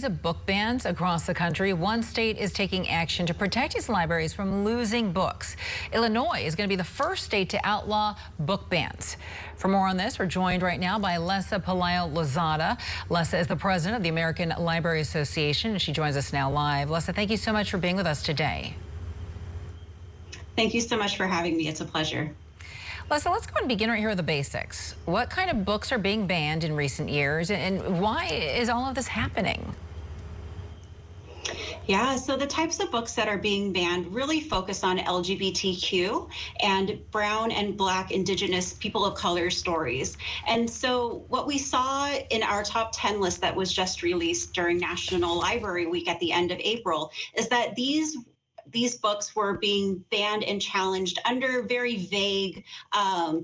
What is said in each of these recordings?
Of book bans across the country. One state is taking action to protect its libraries from losing books. Illinois is going to be the first state to outlaw book bans. For more on this, we're joined right now by Lessa Pelayo-Lozada. Lessa is the president of the American Library Association, and she joins us now live. Lessa, thank you so much for being with us today. Thank you so much for having me. It's a pleasure. Lessa, let's go and begin right here with the basics. What kind of books are being banned in recent years, and why is all of this happening? Yeah, so the types of books that are being banned really focus on LGBTQ and brown and Black, Indigenous, people of color stories. And so what we saw in our top 10 list that was just released during National Library Week at the end of April is that these books were being banned and challenged under very vague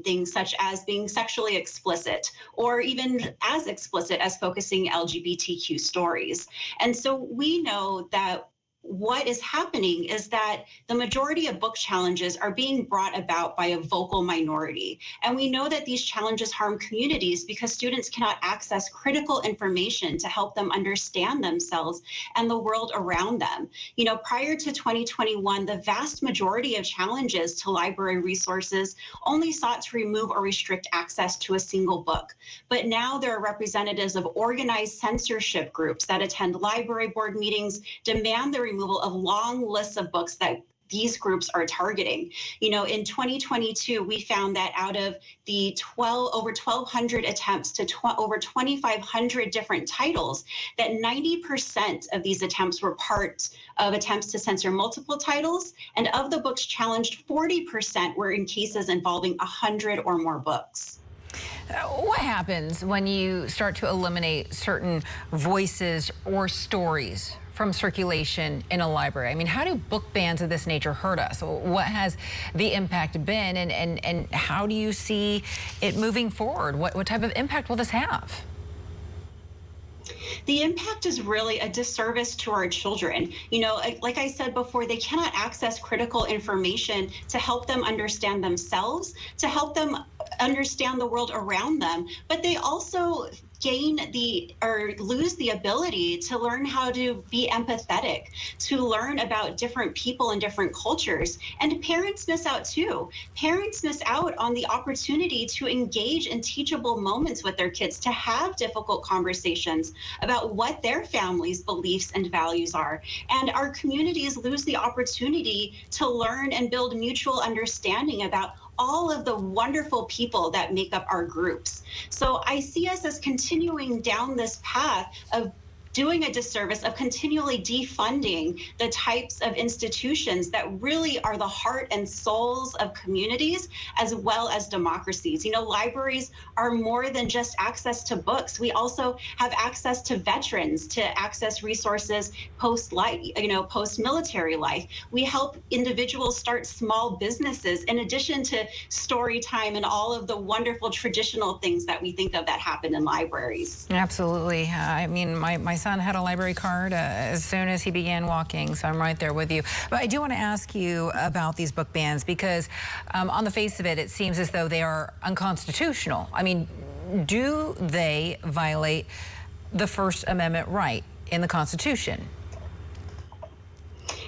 things such as being sexually explicit or even as explicit as focusing LGBTQ stories. And so we know that what is happening is that the majority of book challenges are being brought about by a vocal minority. And we know that these challenges harm communities because students cannot access critical information to help them understand themselves and the world around them. You know, prior to 2021, the vast majority of challenges to library resources only sought to remove or restrict access to a single book. But now there are representatives of organized censorship groups that attend library board meetings, demand the removal of long lists of books that these groups are targeting. You know, in 2022, we found that out of the over 1,200 attempts to over 2,500 different titles, that 90% of these attempts were part of attempts to censor multiple titles. And of the books challenged, 40% were in cases involving 100 or more books. What happens when you start to eliminate certain voices or stories from circulation in a library? I mean, how do book bans of this nature hurt us? What has the impact been, and how do you see it moving forward? What type of impact will this have? The impact is really a disservice to our children. You know, like I said before, they cannot access critical information to help them understand themselves, to help them understand the world around them, but they also lose the ability to learn how to be empathetic, to learn about different people and different cultures. And parents miss out too. Parents miss out on the opportunity to engage in teachable moments with their kids, to have difficult conversations about what their family's beliefs and values are. And our communities lose the opportunity to learn and build mutual understanding about all of the wonderful people that make up our groups. So I see us as continuing down this path of doing a disservice, of continually defunding the types of institutions that really are the heart and souls of communities as well as democracies. You know, libraries are more than just access to books. We also have access to veterans, to access resources post-military life. We help individuals start small businesses in addition to story time and all of the wonderful traditional things that we think of that happen in libraries. Absolutely. I mean, my son had a library card as soon as he began walking, so I'm right there with you. But I do want to ask you about these book bans because on the face of it, it seems as though they are unconstitutional. I mean, do they violate the First Amendment right in the Constitution?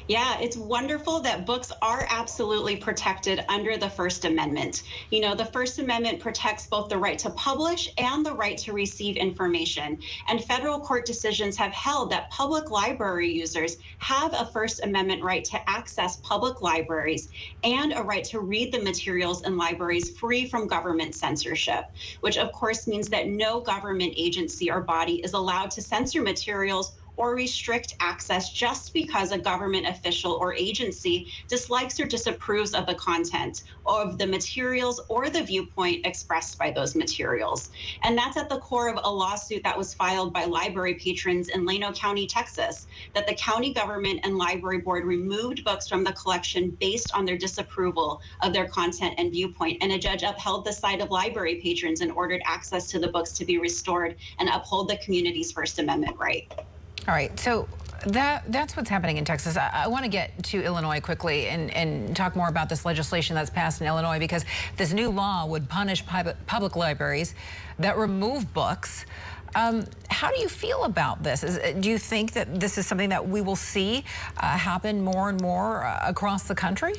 Yeah, it's wonderful that books are absolutely protected under the First Amendment. You know, the First Amendment protects both the right to publish and the right to receive information. And federal court decisions have held that public library users have a First Amendment right to access public libraries and a right to read the materials in libraries free from government censorship, which of course means that no government agency or body is allowed to censor materials or restrict access just because a government official or agency dislikes or disapproves of the content of the materials or the viewpoint expressed by those materials. And that's at the core of a lawsuit that was filed by library patrons in Llano County, Texas, that the county government and library board removed books from the collection based on their disapproval of their content and viewpoint. And a judge upheld the side of library patrons and ordered access to the books to be restored and uphold the community's First Amendment right. All right, so that's what's happening in Texas. I want to get to Illinois quickly and talk more about this legislation that's passed in Illinois, because this new law would punish public libraries that remove books How do you feel about this? Do you think that this is something that we will see happen more and more across the country?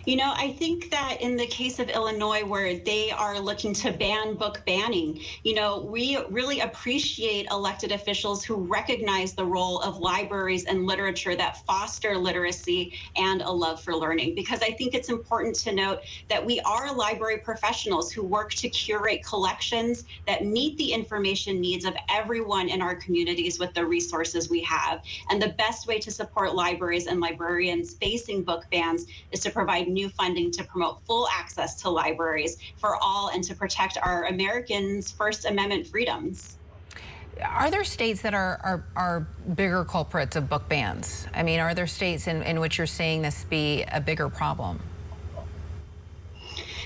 You know, I think that in the case of Illinois, where they are looking to ban book banning, you know, we really appreciate elected officials who recognize the role of libraries and literature that foster literacy and a love for learning. Because I think it's important to note that we are library professionals who work to curate collections that meet the information needs of everyone in our communities with the resources we have. And the best way to support libraries and librarians facing book bans is to provide new funding to promote full access to libraries for all and to protect our Americans' First Amendment freedoms. Are there states that are bigger culprits of book bans? I mean, are there states in which you're seeing this be a bigger problem?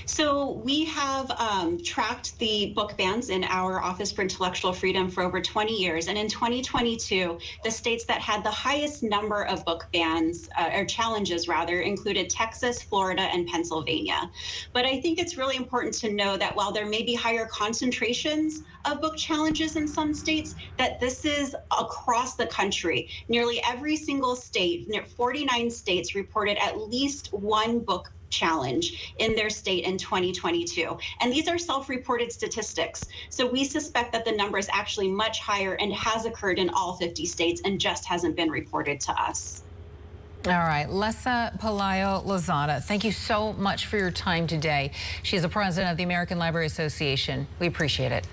So we have tracked the book bans in our Office for Intellectual Freedom for over 20 years. And in 2022, the states that had the highest number of book bans, or challenges rather, included Texas, Florida, and Pennsylvania. But I think it's really important to know that while there may be higher concentrations of book challenges in some states, that this is across the country. Nearly every single state, 49 states, reported at least one book challenge in their state in 2022. And these are self-reported statistics. So we suspect that the number is actually much higher and has occurred in all 50 states and just hasn't been reported to us. All right, Lessa Pelayo-Lozada, thank you so much for your time today. She is the president of the American Library Association. We appreciate it.